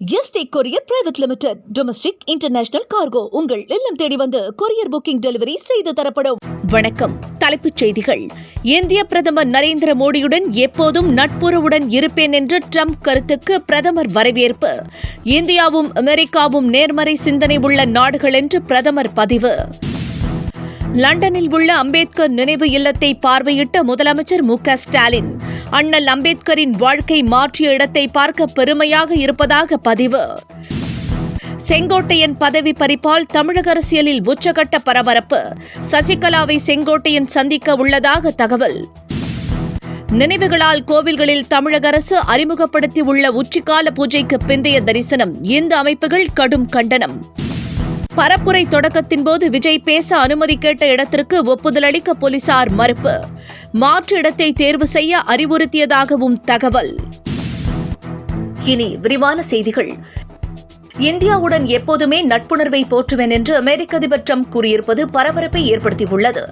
Yesterday courier private limited. Domestic international cargo உங்கள் இல்லம் தேடி வந்து கொரியர் புக்கிங் டெலிவரி செய்து தரப்படும். வணக்கம். தலைப்புச் செய்திகள். இந்திய பிரதமர் நரேந்திர மோடியுடன் எப்போதும் நட்புறவுடன் இருப்பேன் என்ற ட்ரம்ப் கருத்துக்கு பிரதமர் வரவேற்பு. இந்தியாவும் அமெரிக்காவும் நேர்மறை சிந்தனை உள்ள நாடுகள் என்று பிரதமர் பதிவு. லண்டனில் உள்ள அம்பேத்கர் நினைவு இல்லத்தை பார்வையிட்ட முதலமைச்சர் மு.க.ஸ்டாலின். அண்ணல் அம்பேத்கரின் வாழ்க்கை மாற்றிய இடத்தை பார்க்க பெருமையாக இருப்பதாக பதிவு. செங்கோட்டையன் பதவி பறிப்பால் தமிழக அரசியலில் உச்சகட்ட பரபரப்பு. சசிகலாவை செங்கோட்டையன் சந்திக்க உள்ளதாக தகவல். நினைவுகளால் கோவில்களில் தமிழக அரசு அறிமுகப்படுத்தியுள்ள உச்சிக்கால பூஜைக்கு பிந்தைய தரிசனம். இந்து அமைப்புகள் கடும் கண்டனம். பரப்புரை தொடக்கத்தின் போது விஜய் பேச அனுமதி கேட்ட இடத்திற்கு ஒப்புதல் அளிக்க போலீசார் மறுப்பு. மாற்று இடத்தை தேர்வு செய்ய அறிவுறுத்தியதாகவும் தகவல். இனி விரிவான செய்திகள். இந்தியாவுடன் எப்போதுமே நட்புணர்வை போற்றுவேன் என்று அமெரிக்க அதிபர் ட்ரம்ப் கூறியிருப்பது பரபரப்பை ஏற்படுத்தியுள்ளது.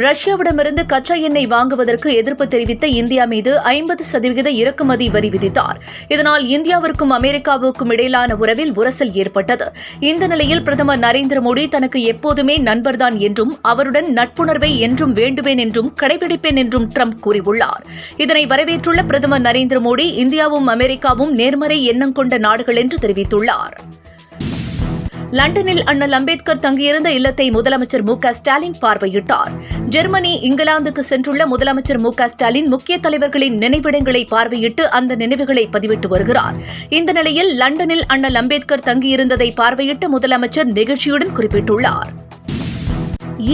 ரஷ்யாவிடமிருந்து கச்சா எண்ணெய் வாங்குவதற்கு எதிர்ப்பு தெரிவித்த இந்தியா மீது 50% இறக்குமதி வரி விதித்தார். இதனால் இந்தியாவிற்கும் அமெரிக்காவுக்கும் இடையிலான உறவில் உரசல் ஏற்பட்டது. இந்த நிலையில் பிரதமர் நரேந்திர மோடி தனக்கு எப்போதுமே நண்பர்தான் என்றும் அவருடன் நட்புணர்வை என்றும் வேண்டுவேன் என்றும் கடைபிடிப்பேன் என்றும் ட்ரம்ப் கூறியுள்ளார். இதனை வரவேற்றுள்ள பிரதமர் நரேந்திர மோடி இந்தியாவும் அமெரிக்காவும் நேர்மறை எண்ணம் கொண்ட நாடுகள் என்று தெரிவித்துள்ளார். லண்டனில் அண்ணல் அம்பேத்கர் தங்கியிருந்த இல்லத்தை முதலமைச்சர் மு.க.ஸ்டாலின் பார்வையிட்டார். ஜெர்மனி, இங்கிலாந்துக்கு சென்றுள்ள முதலமைச்சர் மு.க.ஸ்டாலின் முக்கிய தலைவர்களின் நினைவிடங்களை பார்வையிட்டு அந்த நினைவுகளை பதிவிட்டு வருகிறார். இந்த நிலையில் லண்டனில் அண்ணல் அம்பேத்கர் தங்கியிருந்ததை பார்வையிட்ட முதலமைச்சர் நெகிழ்ச்சியுடன் குறிப்பிட்டுள்ளார்.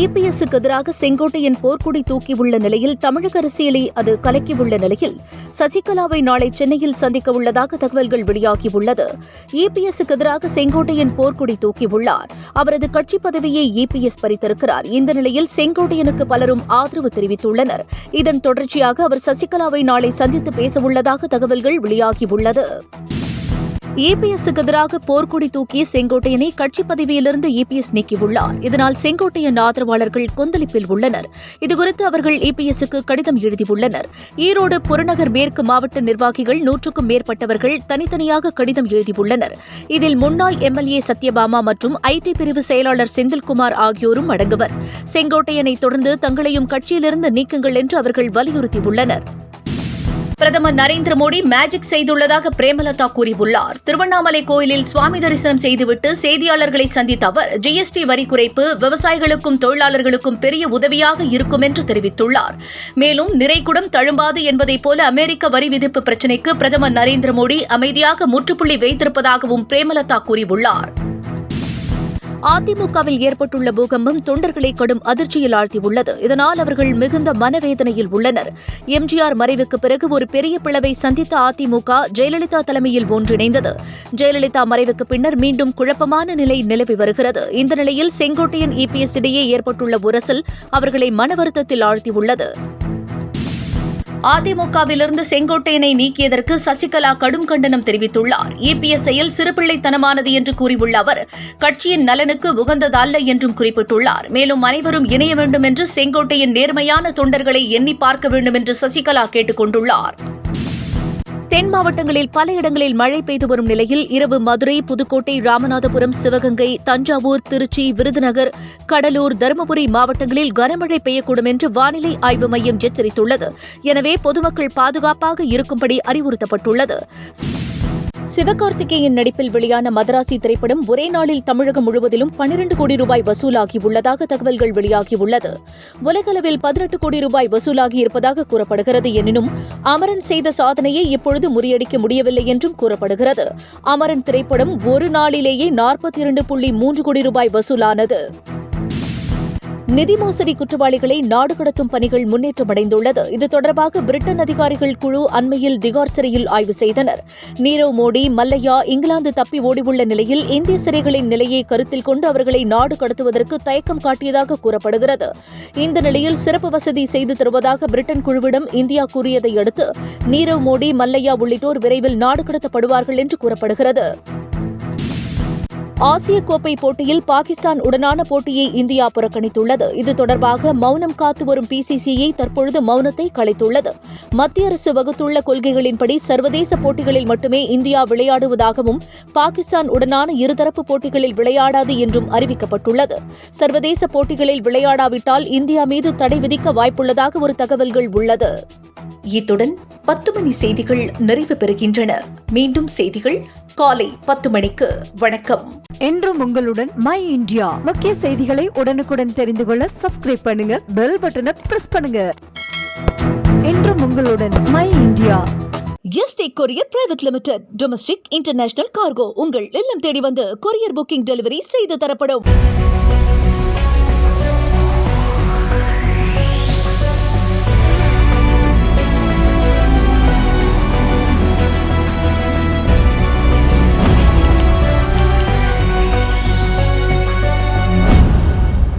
இபிஎஸ்க்கு எதிராக செங்கோட்டையன் போர்க்கொடி தூக்கியுள்ள நிலையில் தமிழக அரசியலை அது கலக்கியுள்ள நிலையில் சசிகலாவை நாளை சென்னையில் சந்திக்க உள்ளதாக தகவல்கள் வெளியாகியுள்ளது. இபிஎஸ்க்கு எதிராக செங்கோட்டையன் போர்க்கொடி தூக்கியுள்ளார். அவரது கட்சி பதவியை இபிஎஸ் பறித்திருக்கிறார். இந்த நிலையில் செங்கோட்டையனுக்கு பலரும் ஆதரவு தெரிவித்துள்ளனர். இதன் தொடர்ச்சியாக அவர் சசிகலாவை நாளை சந்தித்து பேசவுள்ளதாக தகவல்கள் வெளியாகியுள்ளது. இபிஎஸ்க்கு எதிராக போர்க்கொடி தூக்கிய செங்கோட்டையனை கட்சி பதவியிலிருந்து இபிஎஸ் நீக்கியுள்ளார். இதனால் செங்கோட்டையன் ஆதரவாளர்கள் கொந்தளிப்பில் உள்ளனர். இதுகுறித்து அவர்கள் இபிஎஸ்க்கு கடிதம் எழுதியுள்ளனர். ஈரோடு புறநகர் மேற்கு மாவட்ட நிர்வாகிகள் 100க்கும் மேற்பட்டவர்கள் தனித்தனியாக கடிதம் எழுதியுள்ளனர். இதில் முன்னாள் எம்எல்ஏ சத்யபாமா மற்றும் ஐடி பிரிவு செயலாளர் செந்தில்குமார் ஆகியோரும் அடங்குவர். செங்கோட்டையனை தொடர்ந்து தங்களையும் கட்சியிலிருந்து நீக்குங்கள் என்று அவர்கள் வலியுறுத்தியுள்ளனர். பிரதமர் நரேந்திர மோடி மேஜிக் செய்துள்ளதாக பிரேமலதா கூறியுள்ளார். திருவண்ணாமலை கோயிலில் சுவாமி தரிசனம் செய்துவிட்டு செய்தியாளர்களை சந்தித்த அவர் ஜிஎஸ்டி வரி குறைப்பு விவசாயிகளுக்கும் தொழிலாளர்களுக்கும் பெரிய உதவியாக இருக்கும் என்று தெரிவித்துள்ளார். மேலும் நிறைகுடம் தழும்பாது என்பதைப் போல அமெரிக்க வரி விதிப்பு பிரச்சினைக்கு பிரதமர் நரேந்திர மோடி அமைதியாக முற்றுப்புள்ளி வைத்திருப்பதாகவும் பிரேமலதா கூறியுள்ளார். அதிமுகவில் ஏற்பட்டுள்ள பூகம்பம் தொண்டர்களை கடும் அதிர்ச்சியில் ஆழ்த்தியுள்ளது. இதனால் அவர்கள் மிகுந்த மனவேதனையில் உள்ளனர். எம்ஜிஆர் மறைவுக்கு பிறகு ஒரு பெரிய பிளவை சந்தித்த அதிமுக ஜெயலலிதா தலைமையில் ஒன்றிணைந்தது. ஜெயலலிதா மறைவுக்கு பின்னர் மீண்டும் குழப்பமான நிலை நிலவி வருகிறது. இந்த நிலையில் செங்கோட்டையன் இபிஎஸ் இடையே ஏற்பட்டுள்ள உரசல் அவர்களை மன வருத்தத்தில் ஆழ்த்தியுள்ளது. அதிமுகவிலிருந்து செங்கோட்டையனை நீக்கியதற்கு சசிகலா கடும் கண்டனம் தெரிவித்துள்ளார். இபிஎஸ் செயல் சிறுபிள்ளைத்தனமானது என்று கூறியுள்ள அவர் கட்சியின் நலனுக்கு உகந்ததல்ல என்றும் குறிப்பிட்டுள்ளார். மேலும் அனைவரும் இணைய வேண்டும் என்று செங்கோட்டையன் நேர்மையான தொண்டர்களை எண்ணி பார்க்க வேண்டும் என்று சசிகலா கேட்டுக் கொண்டுள்ளார். தென் மாவட்டங்களில் பல இடங்களில் மழை பெய்து வரும் நிலையில் இரவு மதுரை, புதுக்கோட்டை, ராமநாதபுரம், சிவகங்கை, தஞ்சாவூர், திருச்சி, விருதுநகர், கடலூர், தருமபுரி மாவட்டங்களில் கனமழை பெய்யக்கூடும் என்று வானிலை ஆய்வு மையம் எச்சரித்துள்ளது. எனவே பொதுமக்கள் பாதுகாப்பாக இருக்கும்படி அறிவுறுத்தப்பட்டுள்ளது. சிவகார்த்திகேயன் நடிப்பில் வெளியான மதராசி திரைப்படம் ஒரே நாளில் தமிழகம் முழுவதிலும் 12 கோடி ரூபாய் வசூலாகியுள்ளதாக தகவல்கள் வெளியாகியுள்ளது. உலகளவில் 18 கோடி ரூபாய் வசூலாகியிருப்பதாக கூறப்படுகிறது. எனினும் அமரன் செய்த சாதனையை இப்பொழுது முறியடிக்க முடியவில்லை என்றும் கூறப்படுகிறது. அமரன் திரைப்படம் ஒரு நாளிலேயே 42.3 கோடி ரூபாய் வசூலானது. நிதி மோசடி குற்றவாளிகளை நாடு கடத்தும் பணிகள் முன்னேற்றமடைந்துள்ளது. இது தொடர்பாக பிரிட்டன் அதிகாரிகள் குழு அண்மையில் திகார் சிறையில் ஆய்வு செய்தனர். நீரவ் மோடி, மல்லையா இங்கிலாந்து தப்பி ஓடியுள்ள நிலையில் இந்திய சிறைகளின் நிலையை கருத்தில் கொண்டு அவர்களை நாடு கடத்துவதற்கு தயக்கம் காட்டியதாக கூறப்படுகிறது. இந்த நிலையில் சிறப்பு வசதி செய்து தருவதாக பிரிட்டன் குழுவிடம் இந்தியா கூறியதை அடுத்து நீரவ் மோடி, மல்லையா உள்ளிட்டோர் விரைவில் நாடு கடத்தப்படுவார்கள் என்று கூறப்படுகிறது. ஆசிய கோப்பை போட்டியில் பாகிஸ்தான் உடனான போட்டியை இந்தியா புறக்கணித்துள்ளது. இது தொடர்பாக மௌனம் காத்து வரும் பிசிசிஐ தற்பொழுது மௌனத்தை கலைத்துள்ளது. மத்திய அரசு வகுத்துள்ள கொள்கைகளின்படி சர்வதேச போட்டிகளில் மட்டுமே இந்தியா விளையாடுவதாகவும் பாகிஸ்தான் உடனான இருதரப்பு போட்டிகளில் விளையாடாது என்றும் அறிவிக்கப்பட்டுள்ளது. சர்வதேச போட்டிகளில் விளையாடாவிட்டால் இந்தியா மீது தடை விதிக்க வாய்ப்புள்ளதாக ஒரு தகவல்கள் உள்ளது. இத்துடன் 10 மணி செய்திகள் நிறைவு பெறுகின்றன. மீண்டும் செய்திகள் காலை 10 மணிக்கு. வணக்கம். என்றும் உங்களுடன் மை இந்தியா. முக்கிய செய்திகளை உடனுக்குடன் தெரிந்து கொள்ள சப்ஸ்கிரைப் பண்ணுங்க, பெல் பட்டனை பிரஸ் பண்ணுங்க. என்றும் உங்களுடன் my India. Yesterday courier private limited. Domestic international cargo உங்கள் இல்லம் தேடி வந்து கொரியர் புக்கிங் டெலிவரி செய்து தரப்படும்.